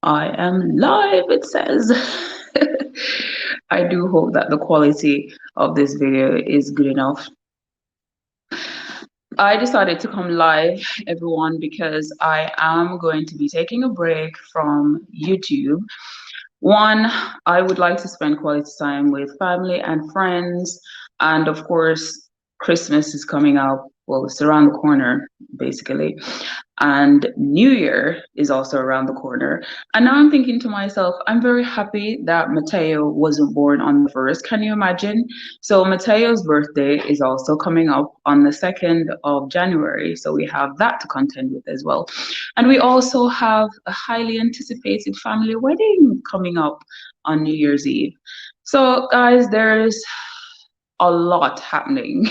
I am live, it says. I do hope that the quality of this video is good enough. I decided to come live, everyone, because I am going to be taking a break from YouTube. One, I would like to spend quality time with family and friends. And of course, Christmas is coming up. Well, it's around the corner, basically. And New Year is also around the corner. And now I'm thinking to myself, I'm very happy that Matteo wasn't born on the first. Can you imagine? So Matteo's birthday is also coming up on the 2nd of January. So we have that to contend with as well. And we also have a highly anticipated family wedding coming up on New Year's Eve. So guys, there's a lot happening,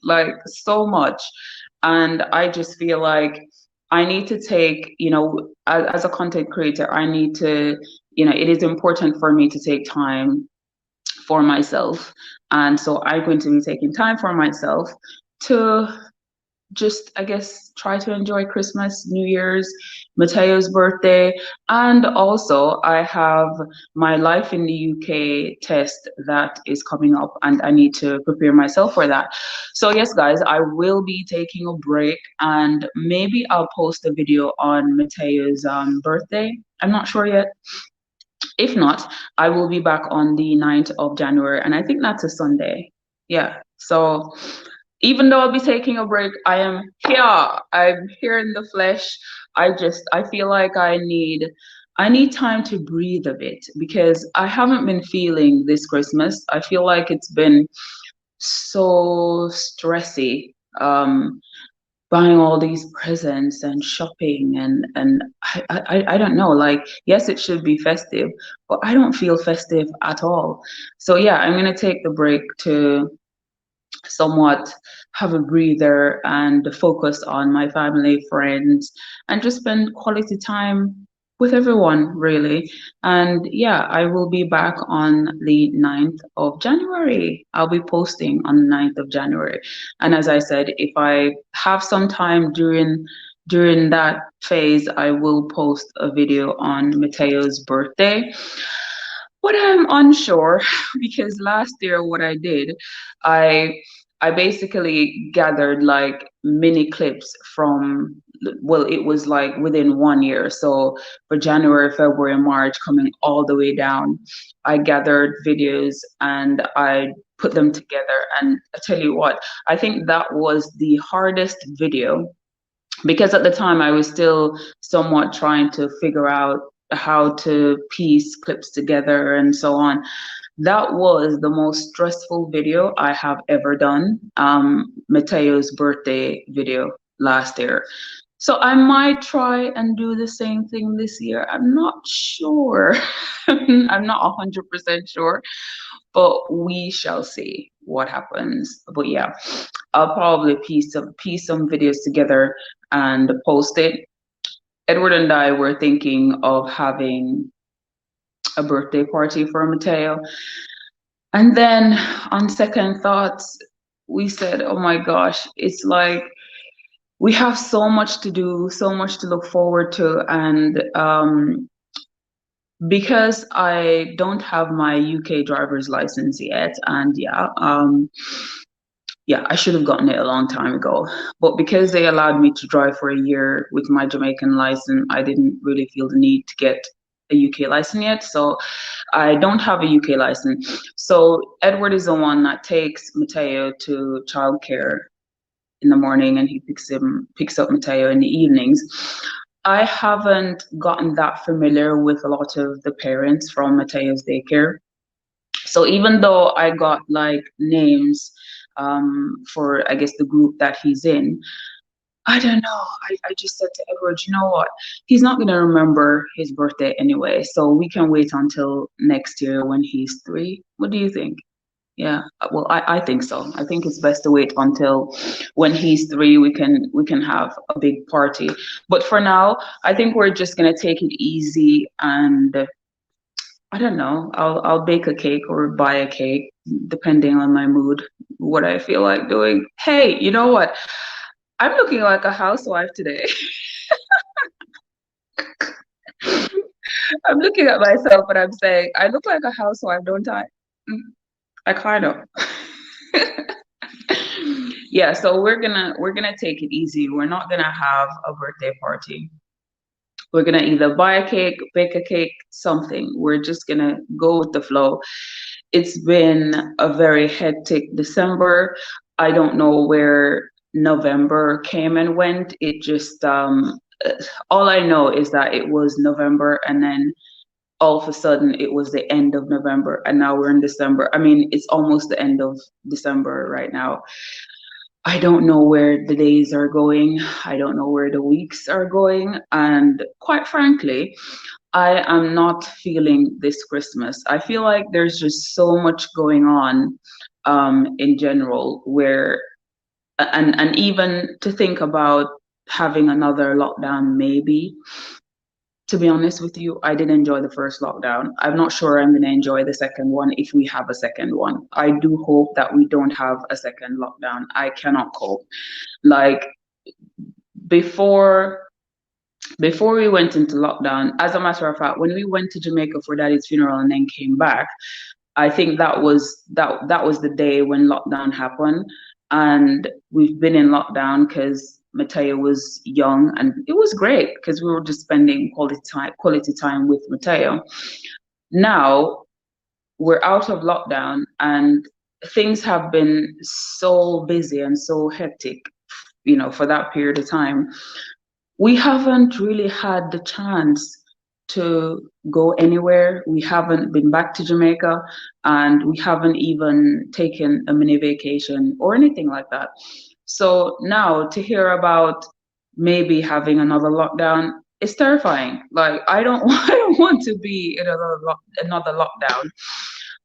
like so much. And I just feel like I need to take, as a content creator, I need to, it is important for me to take time for myself. And so I'm going to be taking time for myself to just, I guess, try to enjoy Christmas, New Year's, Matteo's birthday. And also, I have my Life in the UK test that is coming up, and I need to prepare myself for that. So, yes, guys, I will be taking a break, and maybe I'll post a video on Matteo's birthday. I'm not sure yet. If not, I will be back on the 9th of January, and I think that's a Sunday. Yeah. So, even though I'll be taking a break, I am here. I'm here in the flesh. I feel like I need time to breathe a bit because I haven't been feeling this Christmas. I feel like it's been so stressy. Buying all these presents and shopping and I don't know, like, yes, it should be festive, but I don't feel festive at all. So yeah, I'm gonna take the break to somewhat have a breather and focus on my family, friends, and just spend quality time with everyone, really. And yeah, I will be back on the 9th of January. I'll be posting on the 9th of January. And as I said, if I have some time during that phase, I will post a video on Matteo's birthday. But I'm unsure because last year what I did, I I basically gathered like mini clips from, well, it was like within 1 year. So for January, February, March, coming all the way down, I gathered videos and I put them together. And I tell you what, I think that was the hardest video because at the time I was still somewhat trying to figure out how to piece clips together and so on. That was the most stressful video I have ever done. Matteo's birthday video last year. So I might try and do the same thing this year. I'm not sure. I'm not 100% sure, but we shall see what happens. But yeah, I'll probably piece some videos together and post it. Edward and I were thinking of having a birthday party for Matteo. And then on second thoughts, we said, oh my gosh, it's like we have so much to do, so much to look forward to. And because I don't have my UK driver's license yet, and yeah, I should have gotten it a long time ago. But because they allowed me to drive for a year with my Jamaican license, I didn't really feel the need to get a UK license yet. So I don't have a UK license. So Edward is the one that takes Matteo to childcare in the morning, and he picks up Matteo in the evenings. I haven't gotten that familiar with a lot of the parents from Matteo's daycare. So even though I got like names for, I guess, the group that he's in, I don't know. I just said to Edward, you know what? He's not going to remember his birthday anyway. So we can wait until next year when he's 3. What do you think? Yeah, well, I think so. I think it's best to wait until when he's 3. We can have a big party. But for now, I think we're just gonna take it easy, and I don't know. I'll bake a cake or buy a cake depending on my mood, what I feel like doing. Hey, you know what? I'm looking like a housewife today. I'm looking at myself and I'm saying, I look like a housewife, don't I? Mm, I kind of. Yeah, so we're gonna take it easy. We're not gonna have a birthday party. We're gonna either buy a cake, bake a cake, something. We're just gonna go with the flow. It's been a very hectic December. I don't know where November came and went. It just all I know is that it was November, and then all of a sudden it was the end of November, and now we're in December. I mean, it's almost the end of December right now. I don't know where the days are going. I don't know where the weeks are going. And quite frankly, I am not feeling this Christmas. I feel like there's just so much going on in general, where, and even to think about having another lockdown, maybe. To be honest with you, I did enjoy the first lockdown. I'm not sure I'm going to enjoy the second one if we have a second one. I do hope that we don't have a second lockdown. I cannot cope. Like before before we went into lockdown, as a matter of fact, when we went to Jamaica for Daddy's funeral and then came back, I think that was the day when lockdown happened. And we've been in lockdown because Matteo was young, and it was great because we were just spending quality time with Matteo. Now we're out of lockdown, and things have been so busy and so hectic, for that period of time. We haven't really had the chance to go anywhere. We haven't been back to Jamaica, and we haven't even taken a mini vacation or anything like that. So now to hear about maybe having another lockdown, it's terrifying. Like I don't want to be in another lockdown.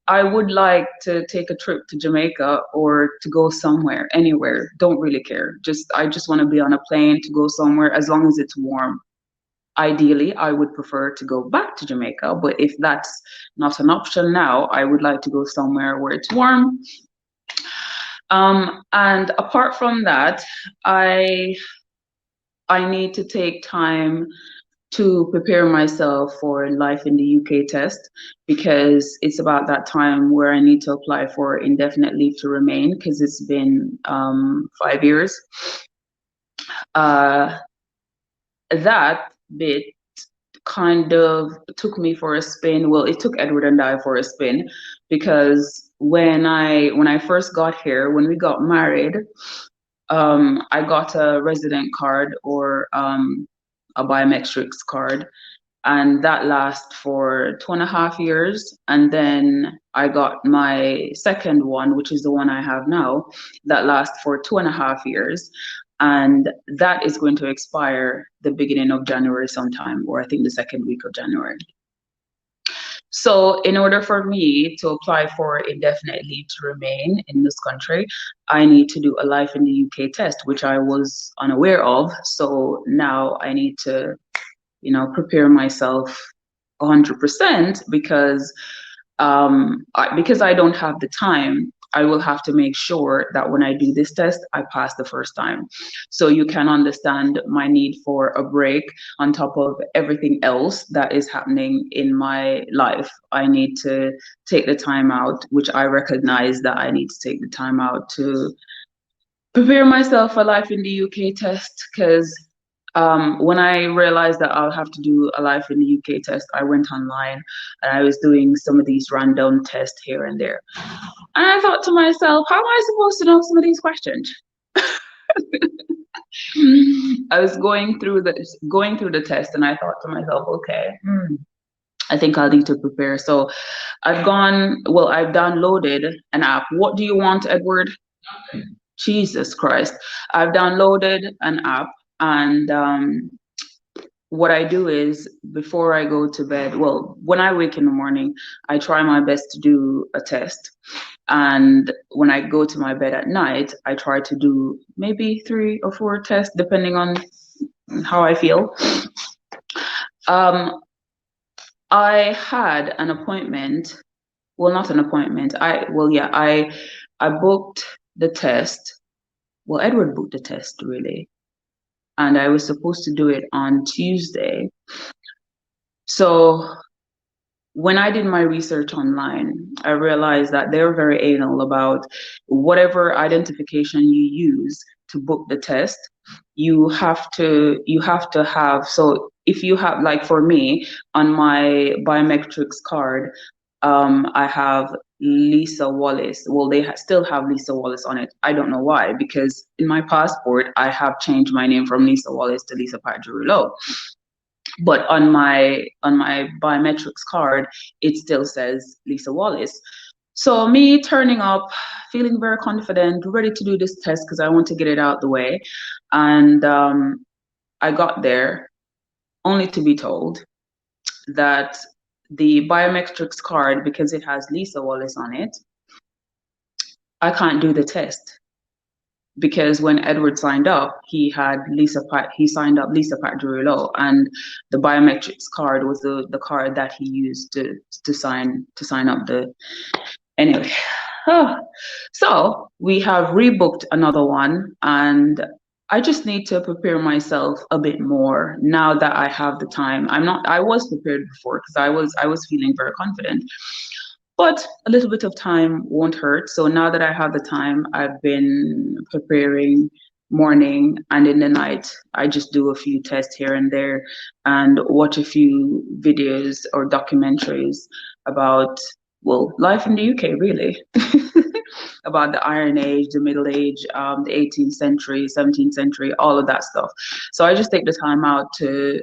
I would like to take a trip to Jamaica or to go somewhere, anywhere. Don't really care. I just want to be on a plane to go somewhere as long as it's warm. Ideally, I would prefer to go back to Jamaica, but if that's not an option now, I would like to go somewhere where it's warm. And apart from that, I I need to take time to prepare myself for life in the UK test, because it's about that time where I need to apply for indefinite leave to remain, because it's been 5 years. Uh, that bit kind of took me for a spin. Well, it took Edward and I for a spin, because when I first got here, when we got married, I got a resident card, or a biometrics card, and that lasts for 2.5 years. And then I got my second one, which is the one I have now, that lasts for 2.5 years. And that is going to expire the beginning of January sometime, or I think the second week of January. So in order for me to apply for indefinite leave to remain in this country, I need to do a life in the UK test, which I was unaware of. So now I need to, prepare myself 100%, because because I don't have the time. I will have to make sure that when I do this test, I pass the first time. So you can understand my need for a break on top of everything else that is happening in my life. I need to take the time out, which I recognize that I need to take the time out to prepare myself for life in the UK test, because when I realized that I'll have to do a life in the UK test, I went online and I was doing some of these random tests here and there. And I thought to myself, how am I supposed to know some of these questions? I was going through the test, and I thought to myself, okay, I think I'll need to prepare. So I've downloaded an app. What do you want, Edward? Jesus Christ. I've downloaded an app, and what I do is, before I go to bed, well, when I wake in the morning, I try my best to do a test. And when I go to my bed at night, I try to do maybe 3 or 4 tests, depending on how I feel. Um, I had an appointment. Well, not an appointment. I booked the test. Well, Edward booked the test, really. And I was supposed to do it on Tuesday. So when I did my research online, I realized that they're very anal about whatever identification you use to book the test. You have to have, so if you have, like for me, on my biometrics card, I have Lisa Wallace. Well, they still have Lisa Wallace on it. I don't know why, because in my passport I have changed my name from Lisa Wallace to Lisa Padgerouleau, but on my biometrics card it still says Lisa Wallace. So me turning up, feeling very confident, ready to do this test because I want to get it out the way, and I got there only to be told that the biometrics card, because it has Lisa Wallace on it, I can't do the test, because when Edward signed up, he signed up Lisa Padgerouleau, and the biometrics card was the card that he used to sign up the anyway. So we have rebooked another one, and I just need to prepare myself a bit more now that I have the time. I was prepared before because I was feeling very confident, but a little bit of time won't hurt. So now that I have the time, I've been preparing morning and in the night. I just do a few tests here and there and watch a few videos or documentaries about, well, life in the UK, really. About the Iron Age, the Middle Age, the 18th century, 17th century, all of that stuff. So I just take the time out to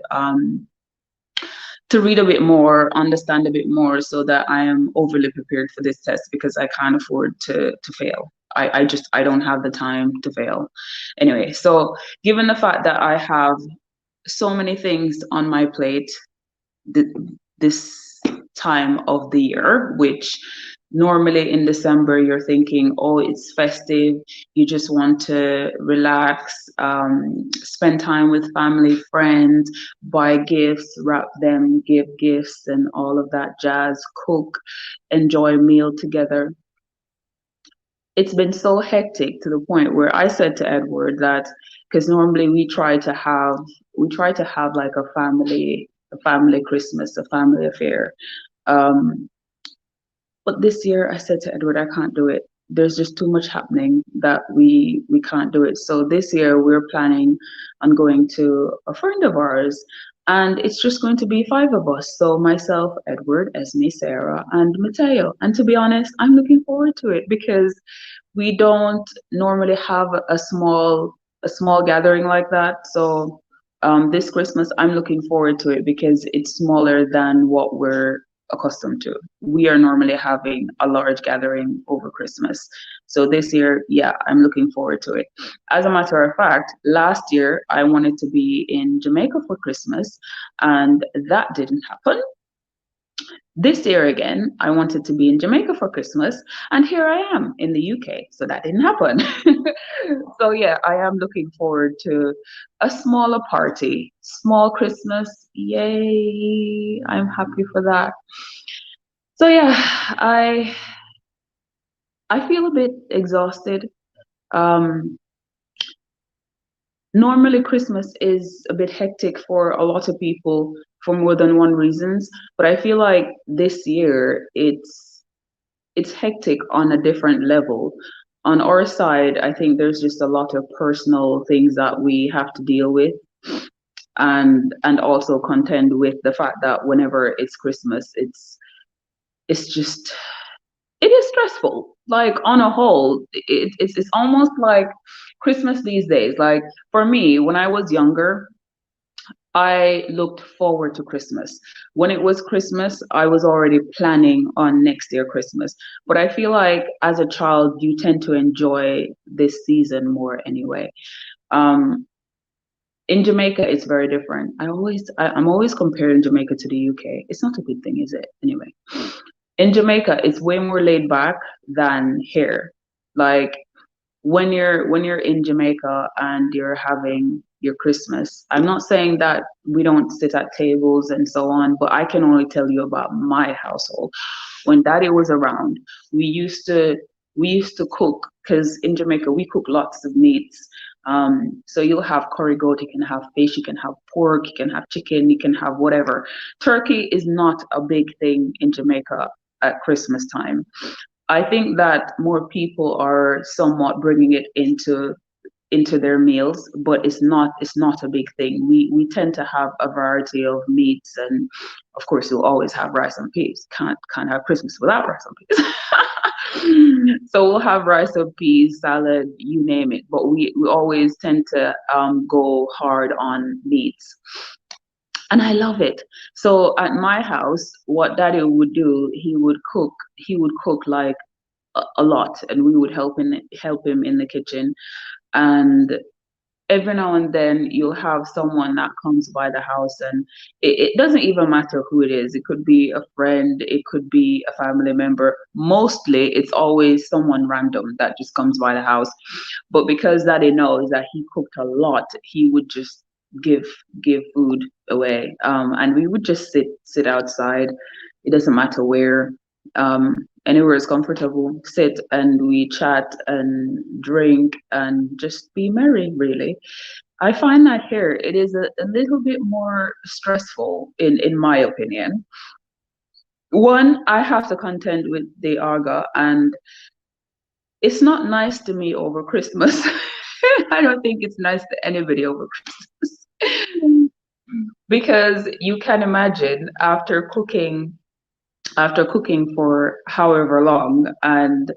read a bit more, understand a bit more, so that I am overly prepared for this test, because I can't afford to fail. I don't have the time to fail. Anyway, so given the fact that I have so many things on my plate this time of the year, which normally in December you're thinking, oh, it's festive, you just want to relax, spend time with family, friends, buy gifts, wrap them, give gifts, and all of that jazz, cook, enjoy a meal together. It's been so hectic to the point where I said to Edward that, because normally we try to have like a family Christmas, a family affair. Um, but this year I said to Edward, I can't do it. There's just too much happening that we can't do it. So this year we're planning on going to a friend of ours, and it's just going to be five of us. So myself, Edward, Esme, Sarah, and Matteo. And to be honest, I'm looking forward to it because we don't normally have a small gathering like that. So this Christmas, I'm looking forward to it because it's smaller than what we're accustomed to. We are normally having a large gathering over Christmas. So this year, yeah, I'm looking forward to it. As a matter of fact, last year I wanted to be in Jamaica for Christmas, and that didn't happen. This year again, I wanted to be in Jamaica for Christmas, and here I am in the UK. So that didn't happen. So yeah, I am looking forward to a smaller party, small Christmas. Yay! I'm happy for that. So yeah, I feel a bit exhausted. Um, Normally Christmas is a bit hectic for a lot of people for more than one reasons, but I feel like this year it's hectic on a different level. On our side, I think there's just a lot of personal things that we have to deal with, and also contend with the fact that whenever it's Christmas, it's just, it is stressful. Like on a whole, it's almost like Christmas these days. Like for me, when I was younger, I looked forward to Christmas. When it was Christmas, I was already planning on next year Christmas. But I feel like as a child, you tend to enjoy this season more anyway. Um, in Jamaica, it's very different. I'm always comparing Jamaica to the UK. It's not a good thing, is it? Anyway, in Jamaica, it's way more laid back than here. Like when you're in Jamaica and you're having your Christmas, I'm not saying that we don't sit at tables and so on, but I can only tell you about my household. When Daddy was around, we used to we used to cook, because in Jamaica we cook lots of meats. So you'll have curry goat, you can have fish, you can have pork, you can have chicken, you can have whatever. Turkey is not a big thing in Jamaica at Christmas time. I think that more people are somewhat bringing it into their meals, but it's not a big thing. We tend to have a variety of meats, and of course you'll always have rice and peas. Can't have Christmas without rice and peas. So we'll have rice and peas, salad, you name it. But we always tend to go hard on meats. And I love it. So at my house, what daddy would do, he would cook like a lot, and we would help him in the kitchen. And every now and then you'll have someone that comes by the house, and it doesn't even matter who it is. It could be a friend, it could be a family member. Mostly it's always someone random that just comes by the house. But because daddy knows that he cooked a lot, he would just give give food away. And we would just sit outside. It doesn't matter where. Anywhere is comfortable, sit and we chat and drink and just be merry, really. I find that here it is a little bit more stressful, in my opinion. One, I have to contend with the Arga, and it's not nice to me over Christmas. I don't think it's nice to anybody over Christmas. Because you can imagine after cooking for however long, and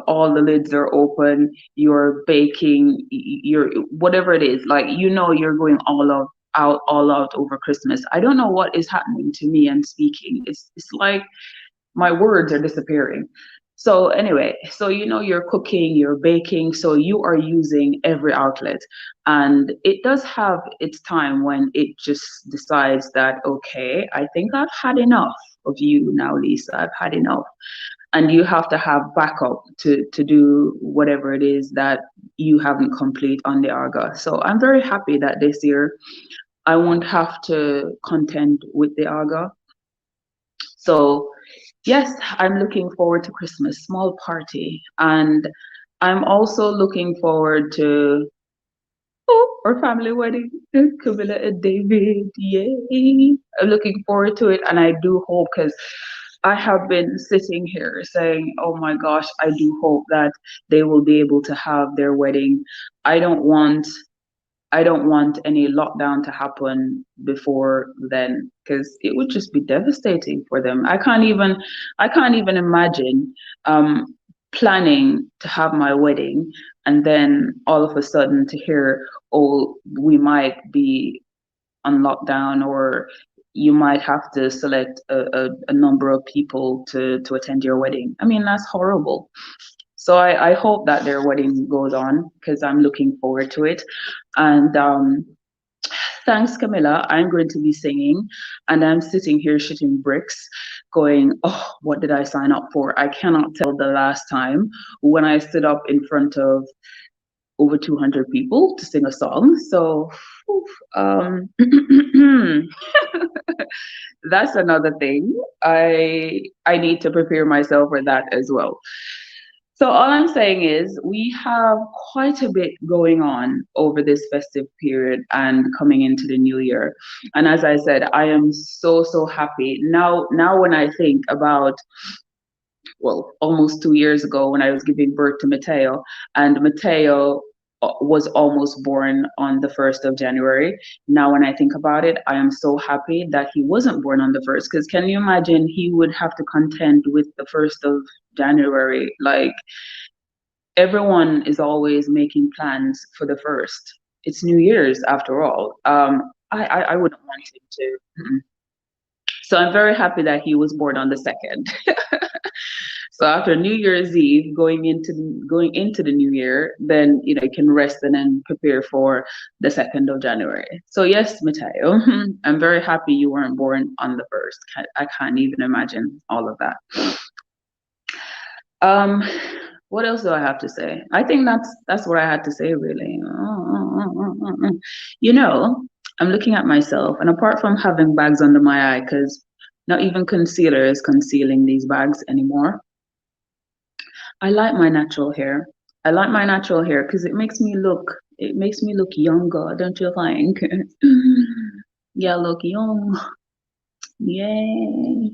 all the lids are open, you're baking, you're whatever it is, like, you're going all out over Christmas. I don't know what is happening to me and speaking. It's like my words are disappearing. So anyway, so you're cooking, you're baking, so you are using every outlet. And it does have its time when it just decides that, okay, I think I've had enough of you now, Lisa. I've had enough. And you have to have backup to do whatever it is that you haven't complete on the Arga. So I'm very happy that this year I won't have to contend with the Arga. So yes, I'm looking forward to Christmas, small party. And I'm also looking forward to our family wedding, Camilla and David. Yay. I'm looking forward to it. And I do hope, because I have been sitting here saying, oh my gosh, I do hope that they will be able to have their wedding. I don't want I don't want any lockdown to happen before then, because it would just be devastating for them. I can't even imagine planning to have my wedding and then all of a sudden to hear, oh, we might be on lockdown, or you might have to select a number of people to attend your wedding. I mean, that's horrible. So I hope that their wedding goes on, because I'm looking forward to it. And thanks, Camilla. I'm going to be singing, and I'm sitting here shitting bricks, going, oh, what did I sign up for? I cannot tell the last time when I stood up in front of over 200 people to sing a song. So um, that's another thing. I need to prepare myself for that as well. So all I'm saying is we have quite a bit going on over this festive period and coming into the new year. And as I said, I am so happy. Now when I think about, well, almost 2 years ago when I was giving birth to Matteo, and Matteo was almost born on the 1st of January. Now, when I think about it, I am so happy that he wasn't born on the 1st, because can you imagine he would have to contend with the 1st of January? Like, everyone is always making plans for the 1st. It's New Year's after all. I wouldn't want him to. Mm-mm. So I'm very happy that he was born on the 2nd. So after New Year's Eve, going into the new year, then you can rest and then prepare for the 2nd of January. So yes, Matteo, I'm very happy you weren't born on the 1st. I can't even imagine all of that. Um, what else do I have to say? I think that's what I had to say, really. You know, I'm looking at myself, and apart from having bags under my eye, because not even concealer is concealing these bags anymore. I like my natural hair. I like my natural hair because it makes me look It makes me look younger, don't you think? Yeah, look young. Yay.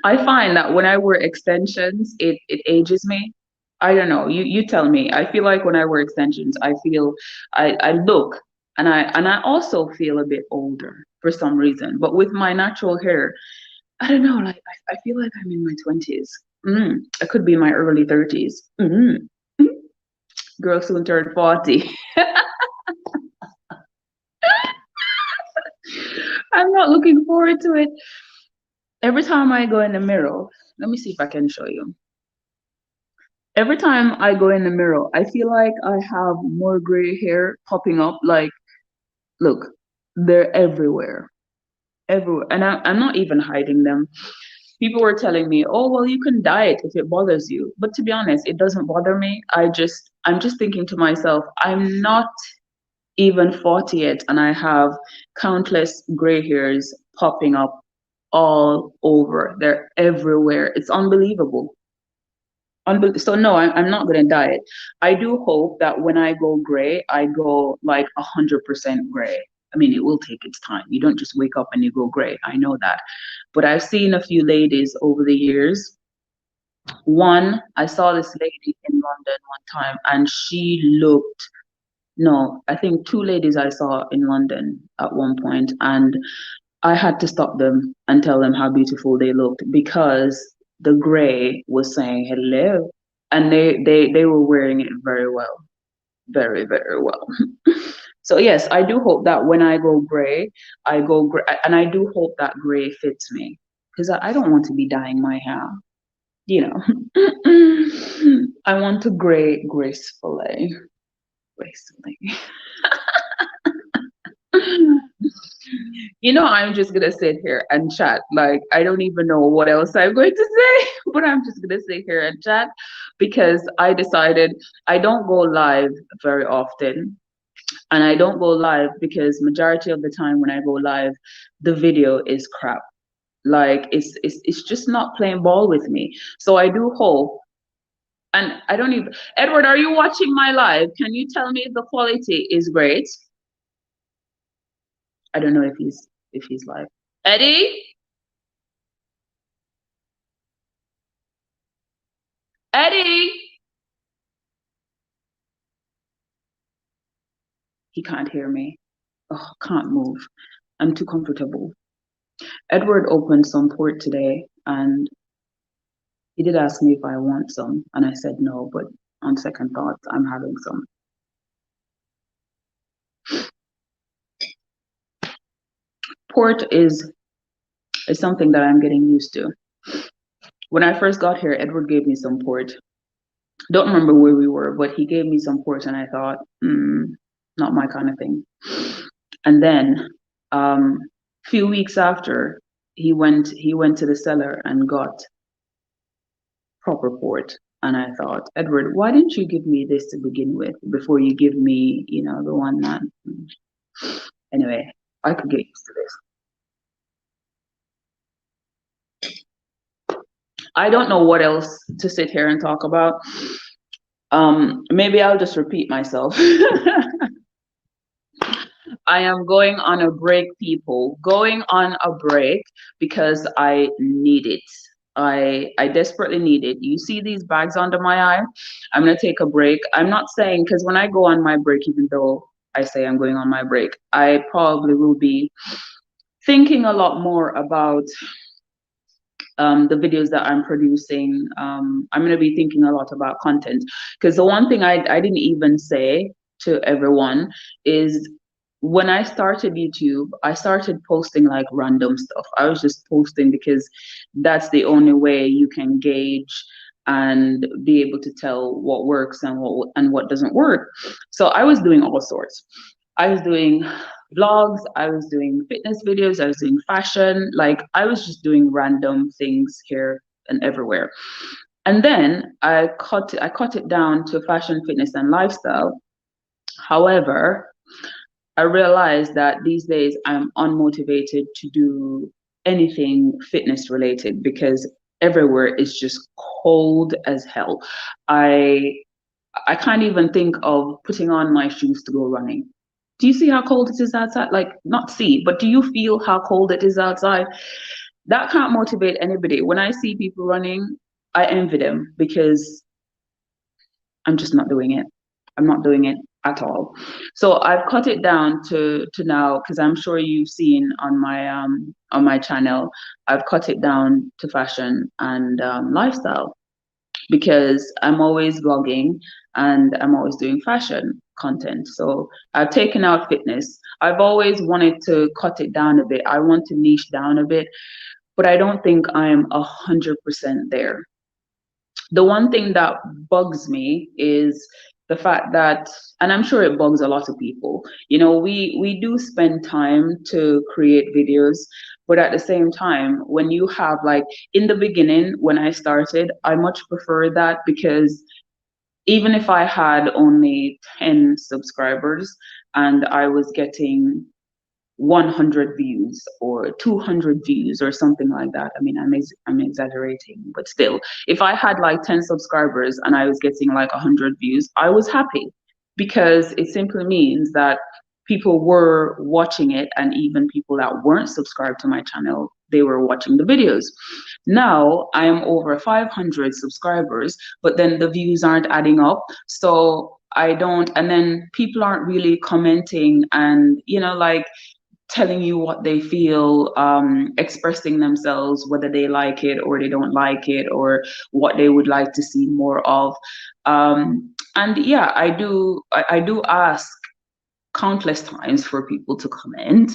I find that when I wear extensions, it ages me. I don't know. You tell me. I feel like when I wear extensions, I look and I also feel a bit older for some reason. But with my natural hair, I don't know, like I feel like I'm in my 20s. I could be in my early 30s. Girl soon turned 40. I'm not looking forward to it. Every time I go in the mirror, let me see if I can show you. Every time I go in the mirror, I feel like I have more gray hair popping up. Like, look, they're everywhere, everywhere. And I'm not even hiding them. People were telling me, oh, well, you can dye it if it bothers you. But to be honest, it doesn't bother me. I'm just thinking to myself, I'm not even 40 yet, and I have countless gray hairs popping up all over. They're everywhere. It's unbelievable. So no, I'm not gonna dye it. I do hope that when I go gray, I go like 100% gray. I mean, it will take its time. You don't just wake up and you go gray. I know that. But I've seen a few ladies over the years. One, I saw this lady in London one time and she looked, no, I think two ladies I saw in London at one point, and I had to stop them and tell them how beautiful they looked because the gray was saying hello, and they were wearing it very well, very very well. So yes, I do hope that when I go gray, I go gray, and I do hope that gray fits me because I don't want to be dyeing my hair, you know. I want to gray gracefully, gracefully. You know, I'm just gonna sit here and chat. Like, I don't even know what else I'm going to say, but I'm just gonna sit here and chat because I decided I don't go live very often. And I don't go live because majority of the time when I go live, the video is crap. Like it's just not playing ball with me. So I do hope, and I don't even, Edward, are you watching my live? Can you tell me if the quality is great? I don't know if he's live. Eddie? Eddie? He can't hear me. Oh, can't move. I'm too comfortable. Edward opened some port today and he did ask me if I want some, and I said no, but on second thoughts, I'm having some. Port is something that I'm getting used to. When I first got here, Edward gave me some port. Don't remember where we were, but he gave me some port, and I thought, not my kind of thing. And then, few weeks after, he went to the cellar and got proper port. And I thought, Edward, why didn't you give me this to begin with before you give me, you know, the one that. Anyway, I could get used to this. I don't know what else to sit here and talk about. Maybe I'll just repeat myself. I am going on a break, people. Going on a break because I need it. I desperately need it. You see these bags under my eye? I'm gonna take a break. I'm not saying because when I go on my break, even though I say I'm going on my break, I probably will be thinking a lot more about the videos that I'm producing. I'm going to be thinking a lot about content because the one thing I didn't even say to everyone is when I started YouTube, I started posting like random stuff. I was just posting because that's the only way you can gauge and be able to tell what works and what doesn't work. So I was doing all sorts. I was doing vlogs, I was doing fitness videos, I was doing fashion, like I was just doing random things here and everywhere. And then I cut it down to fashion, fitness, and lifestyle. However, I realized that these days I'm unmotivated to do anything fitness related because everywhere is just cold as hell. I can't even think of putting on my shoes to go running. Do you see how cold it is outside? Like, not see, but do you feel how cold it is outside? That can't motivate anybody. When I see people running, I envy them because I'm just not doing it. I'm not doing it at all. So I've cut it down to now, because I'm sure you've seen on my channel, I've cut it down to fashion and lifestyle, because I'm always vlogging and I'm always doing fashion content. So I've taken out fitness. I've always wanted to cut it down a bit. I want to niche down a bit, but I don't think I'm 100% there. The one thing that bugs me is the fact that, and I'm sure it bugs a lot of people, you know, we do spend time to create videos, but at the same time, when you have, like, in the beginning when I started, I much prefer that, because even if I had only 10 subscribers and I was getting 100 views or 200 views or something like that. I mean, I'm exaggerating, but still, if I had like 10 subscribers and I was getting like 100 views, I was happy, because it simply means that people were watching it, and even people that weren't subscribed to my channel, they were watching the videos. Now I am over 500 subscribers, but then the views aren't adding up. So I don't, and then people aren't really commenting and, you know, like, telling you what they feel, expressing themselves, whether they like it or they don't like it, or what they would like to see more of. And yeah, I do ask countless times for people to comment.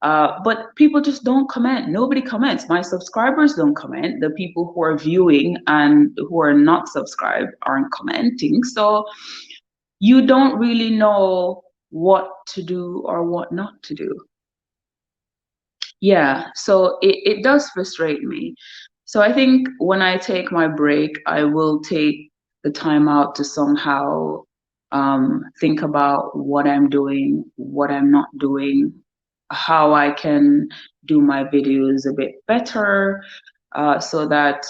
But people just don't comment. Nobody comments. My subscribers don't comment. The people who are viewing and who are not subscribed aren't commenting. So you don't really know what to do or what not to do. Yeah, so it does frustrate me. So I think when I take my break, I will take the time out to somehow think about what I'm doing, what I'm not doing, how I can do my videos a bit better, so that,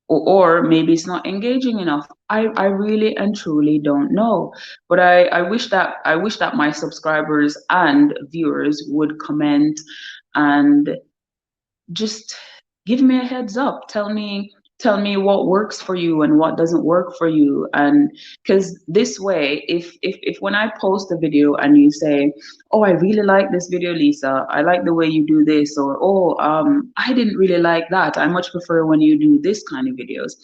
or maybe it's not engaging enough. I really and truly don't know. But I wish that my subscribers and viewers would comment and just give me a heads up. Tell me what works for you and what doesn't work for you. And because this way, if when I post a video and you say, oh, I really like this video, Lisa, I like the way you do this, or oh, I didn't really like that, I much prefer when you do this kind of videos,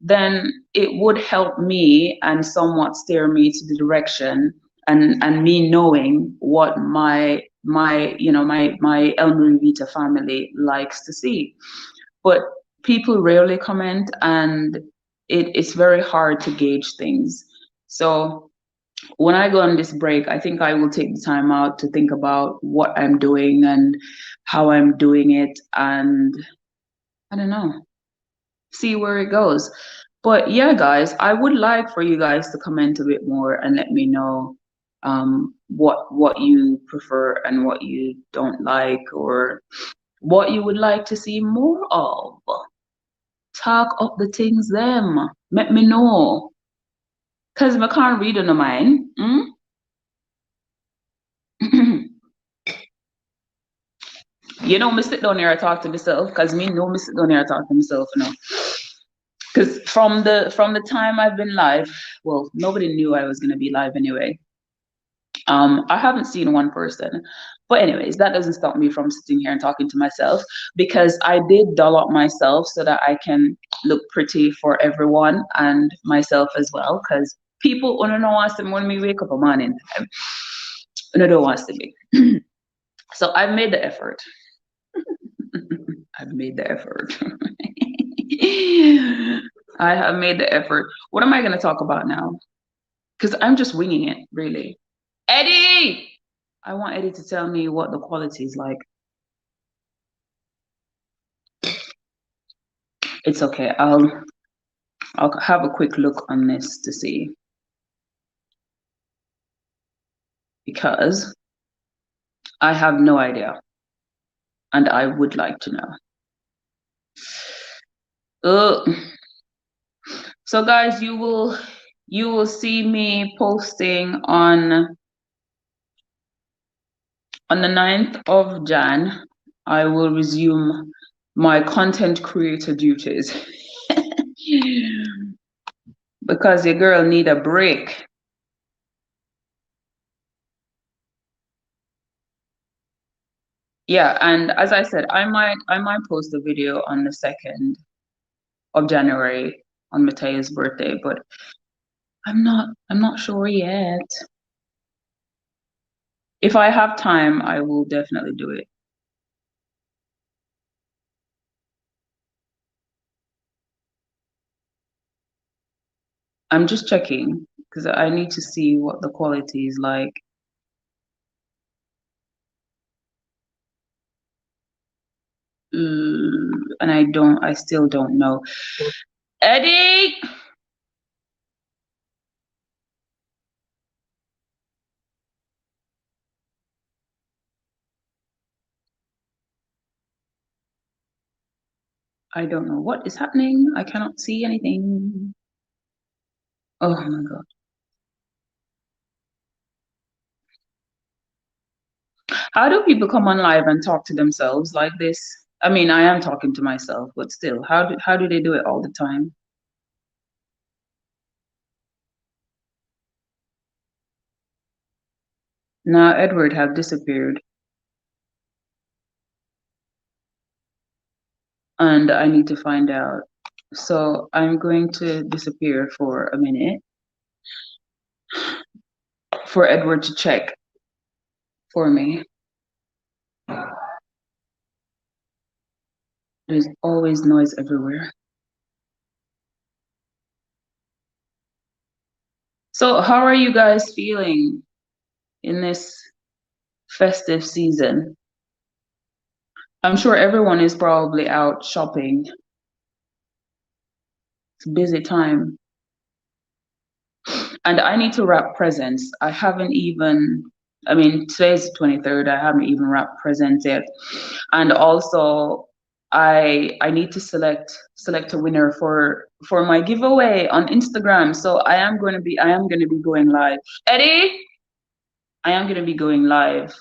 then it would help me and somewhat steer me to the direction, and me knowing what my you know my lmarievita family likes to see. But people rarely comment, and it's very hard to gauge things. So when I go on this break, I think I will take the time out to think about what I'm doing and how I'm doing it, and I don't know, see where it goes. But yeah, guys, I would like for you guys to comment a bit more and let me know what you prefer and what you don't like, or what you would like to see more of. Talk up the things them. Let me know. Cause I can't read on the mind. You know, me sit down here, I talk to myself, because me know me sit down here, I talk to myself, you know. Because from the time I've been live, well, nobody knew I was gonna be live anyway. I haven't seen one person, but anyways, that doesn't stop me from sitting here and talking to myself, because I did doll up myself so that I can look pretty for everyone and myself as well. Because people don't know wants to when me wake up a morning time, don't want to be. So I've made the effort. I've made the effort. I have made the effort. What am I going to talk about now? Because I'm just winging it, really. Eddie! I want Eddie to tell me what the quality is like. It's okay. I'll have a quick look on this to see. Because I have no idea. And I would like to know. So guys, you will see me posting on the 9th of Jan. I will resume my content creator duties because your girl need a break. Yeah, and as I said, I might post a video on the 2nd of January on Matteo's birthday, but I'm not sure yet. If I have time, I will definitely do it. I'm just checking because I need to see what the quality is like. And I still don't know. Eddie! I don't know what is happening. I cannot see anything. Oh my God. How do people come on live and talk to themselves like this? I mean, I am talking to myself, but still, how do they do it all the time? Now Edward have disappeared. And I need to find out. So I'm going to disappear for a minute for Edward to check for me. There's always noise everywhere. So how are you guys feeling in this festive season? I'm sure everyone is probably out shopping. It's a busy time. And I need to wrap presents. I haven't even, I mean, today's the 23rd. I haven't even wrapped presents yet. And also I need to select a winner for my giveaway on Instagram. So I am going to be going live. Eddie, I am going to be going live.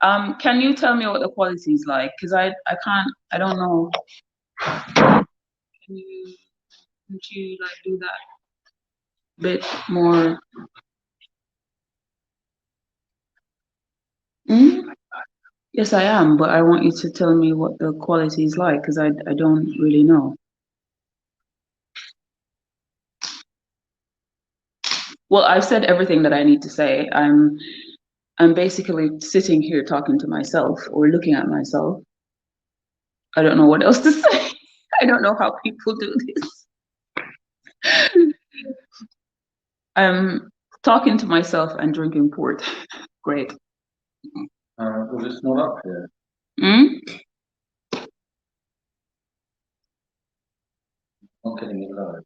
Can you tell me what the quality is like? Because I don't know. Can't you like do that bit more? Mm? Yes, I am, but I want you to tell me what the quality is like because I don't really know. Well, I've said everything that I need to say. I'm basically sitting here talking to myself or looking at myself. I don't know what else to say. I don't know how people do this. I'm talking to myself and drinking port. Great. Was it not up here? Mm? Not getting it low.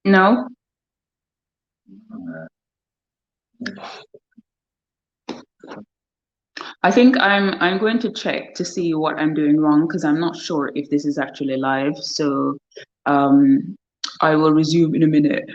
No. I think I'm going to check to see what I'm doing wrong because I'm not sure if this is actually live. So I will resume in a minute.